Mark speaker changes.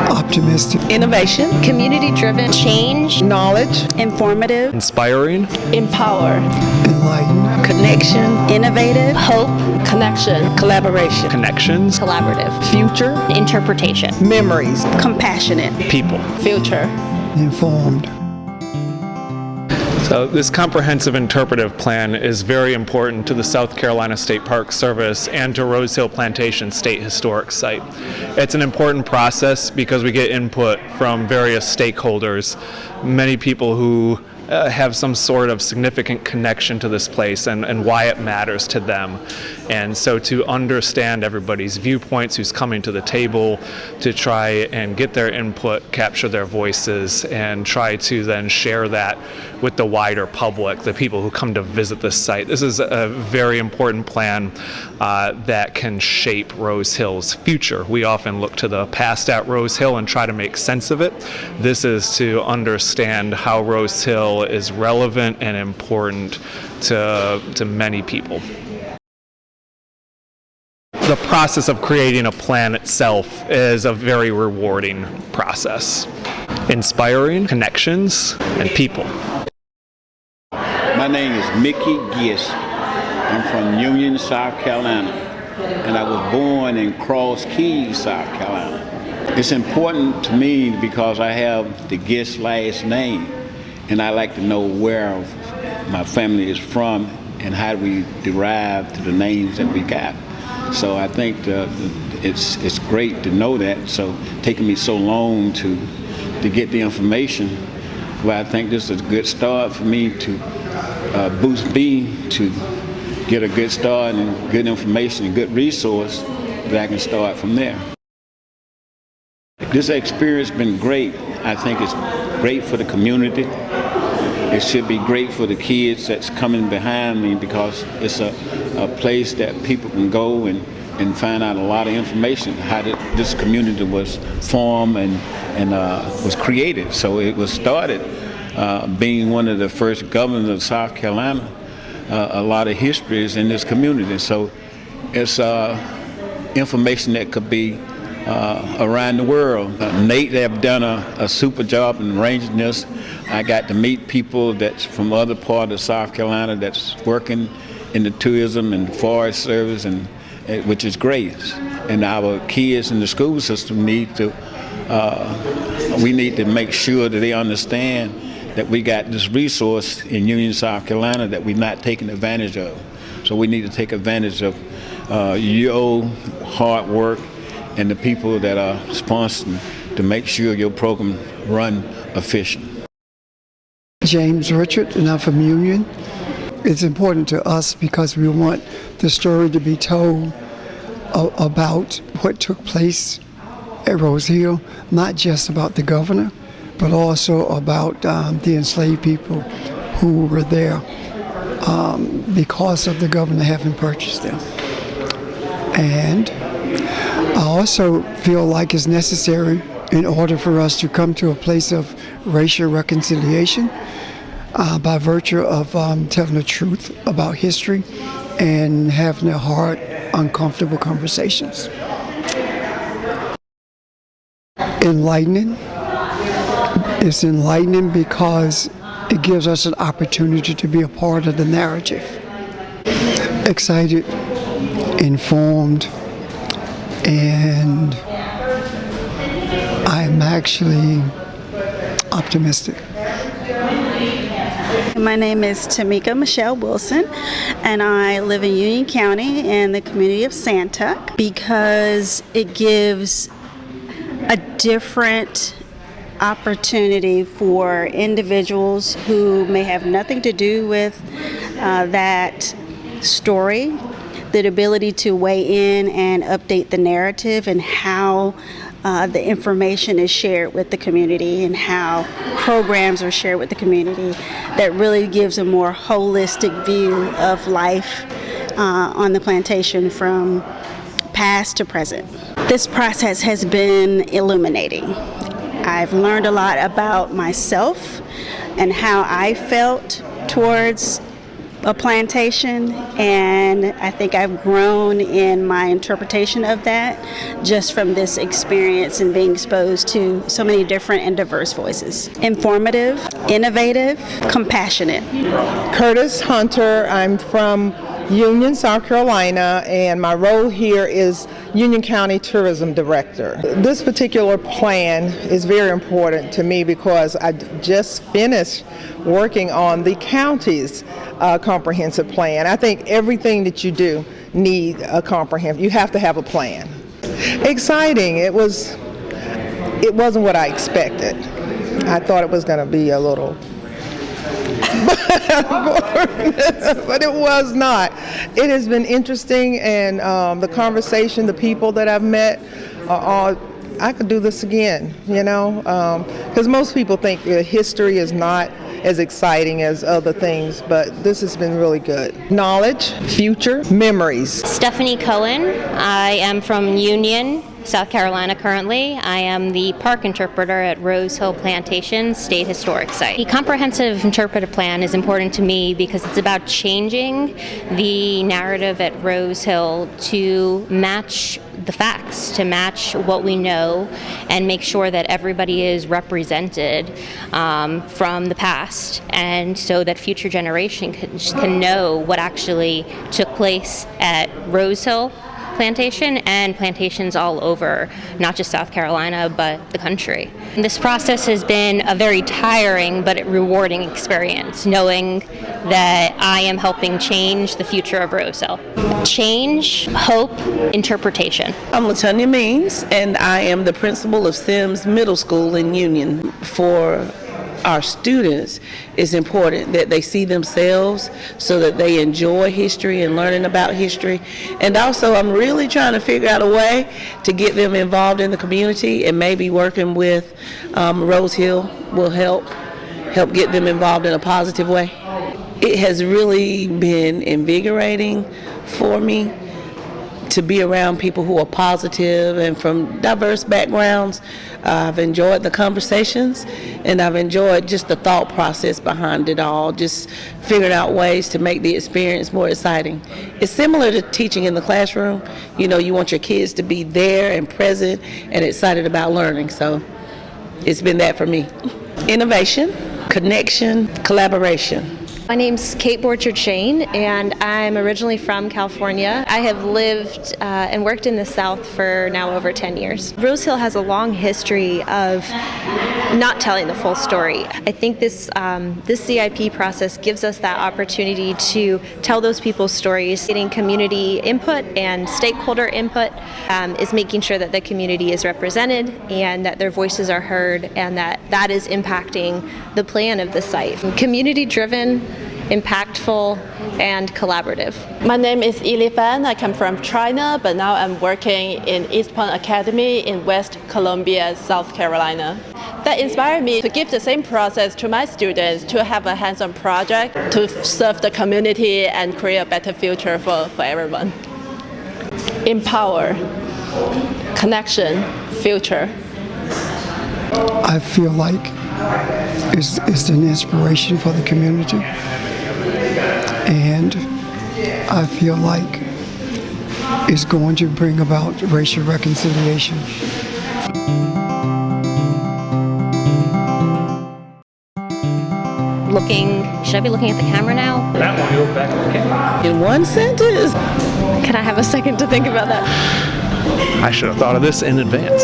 Speaker 1: Optimistic,
Speaker 2: Innovation, community-driven, change,
Speaker 1: knowledge,
Speaker 2: informative,
Speaker 3: inspiring,
Speaker 2: empower,
Speaker 1: enlightened,
Speaker 2: connection, innovative, hope, connection, collaboration,
Speaker 3: connections,
Speaker 2: collaborative,
Speaker 1: future,
Speaker 2: interpretation,
Speaker 1: memories,
Speaker 2: compassionate,
Speaker 3: people.
Speaker 2: future.
Speaker 1: informed.
Speaker 3: So this comprehensive interpretive plan is very important to the South Carolina State Park Service and to Rose Hill Plantation State Historic Site. It's an important process because we get input from various stakeholders, many people who have some sort of significant connection to this place and why it matters to them. And so to understand everybody's viewpoints, who's coming to the table, to try and get their input, capture their voices, and try to then share that with the wider public, the people who come to visit this site. This is a very important plan that can shape Rose Hill's future. We often look to the past at Rose Hill and try to make sense of it. This is to understand how Rose Hill is relevant and important to many people. The process of creating a plan itself is a very rewarding process. Inspiring connections and people.
Speaker 4: My name is Mickey Giss. I'm from Union, South Carolina, and I was born in Cross Keys, South Carolina. It's important to me because I have the Giss last name, and I like to know where my family is from and how we derive to the names that we got. So I think it's great to know that. So taking me so long to get the information, but I think this is a good start for me to boost me to get a good start and good information and good resource that I can start from there. This experience has been great. I think it's great for the community. It should be great for the kids that's coming behind me because it's a place that people can go and find out a lot of information how this community was formed and was created. So it was started being one of the first governors of South Carolina. A lot of history is in this community. So it's information that could be around the world. Nate have done a super job in arranging this. I got to meet people that's from other parts of South Carolina that's working in the tourism and forest service, and which is great. And our kids in the school system need to make sure that they understand that we got this resource in Union, South Carolina that we're not taking advantage of. So we need to take advantage of your hard work and the people that are sponsoring to make sure your program run efficient.
Speaker 1: James Richard, and I'm from Union. It's important to us because we want the story to be told about what took place at Rose Hill, not just about the governor, but also about the enslaved people who were there because of the governor having purchased them. And I also feel like it's necessary in order for us to come to a place of racial reconciliation by virtue of telling the truth about history and having the hard, uncomfortable conversations. Enlightening. It's enlightening because it gives us an opportunity to be a part of the narrative. Excited, informed, and I'm actually optimistic.
Speaker 5: My name is TIMIKA Michelle Wilson, and I live in Union County in the community of Santuck because it gives a different opportunity for individuals who may have nothing to do with that story, the ability to weigh in and update the narrative and how the information is shared with the community and how programs are shared with the community that really gives a more holistic view of life on the plantation from past to present. This process has been illuminating. I've learned a lot about myself and how I felt towards a plantation, and I think I've grown in my interpretation of that just from this experience and being exposed to so many different and diverse voices. Informative, innovative, compassionate.
Speaker 6: Curtis Hunter. I'm from Union, South Carolina, and my role here is Union County Tourism Director. This particular plan is very important to me because I just finished working on the county's comprehensive plan. I think everything that you do need a comprehensive. You have to have a plan. Exciting. It wasn't what I expected. I thought it was going to be a little but it was not. It has been interesting, and the conversation, the people that I've met, I could do this again, because most people think history is not as exciting as other things, but this has been really good. Knowledge, future, memories.
Speaker 7: Stephanie Cohen. I am from Union, South Carolina currently. I am the park interpreter at Rose Hill Plantation State Historic Site. The comprehensive interpretive plan is important to me because it's about changing the narrative at Rose Hill to match the facts, to match what we know, and make sure that everybody is represented from the past, and so that future generations can know what actually took place at Rose Hill Plantation and plantations all over, not just South Carolina, but the country. This process has been a very tiring but rewarding experience, knowing that I am helping change the future of Rose Hill. Change, hope, interpretation.
Speaker 8: I'm LaTanya Means, and I am the principal of Sims Middle School in Union. For our students, it's important that they see themselves so that they enjoy history and learning about history. And also, I'm really trying to figure out a way to get them involved in the community, and maybe working with Rose Hill will help get them involved in a positive way. It has really been invigorating for me to be around people who are positive and from diverse backgrounds. I've enjoyed the conversations, and I've enjoyed just the thought process behind it all, just figuring out ways to make the experience more exciting. It's similar to teaching in the classroom. You want your kids to be there and present and excited about learning, so it's been that for me. Innovation, connection, collaboration.
Speaker 9: My name's Kate BORCHARD Shane, and I'm originally from California. I have lived and worked in the South for now over 10 years. Rose Hill has a long history of not telling the full story. I think this CIP process gives us that opportunity to tell those people's stories. Getting community input and stakeholder input is making sure that the community is represented and that their voices are heard, and that is impacting the plan of the site. Community-driven, impactful, and collaborative.
Speaker 2: My name is Yili Fan. I come from China, but now I'm working in East Point Academy in West Columbia, South Carolina. That inspired me to give the same process to my students, to have a hands-on project to serve the community and create a better future for everyone. Empower, connection, future.
Speaker 1: I feel like it's an inspiration for the community, and I feel like it's going to bring about racial reconciliation.
Speaker 7: Should I be looking at the camera now?
Speaker 3: That one, you look back at the camera.
Speaker 8: In one sentence.
Speaker 9: Can I have a second to think about that?
Speaker 3: I should have thought of this in advance.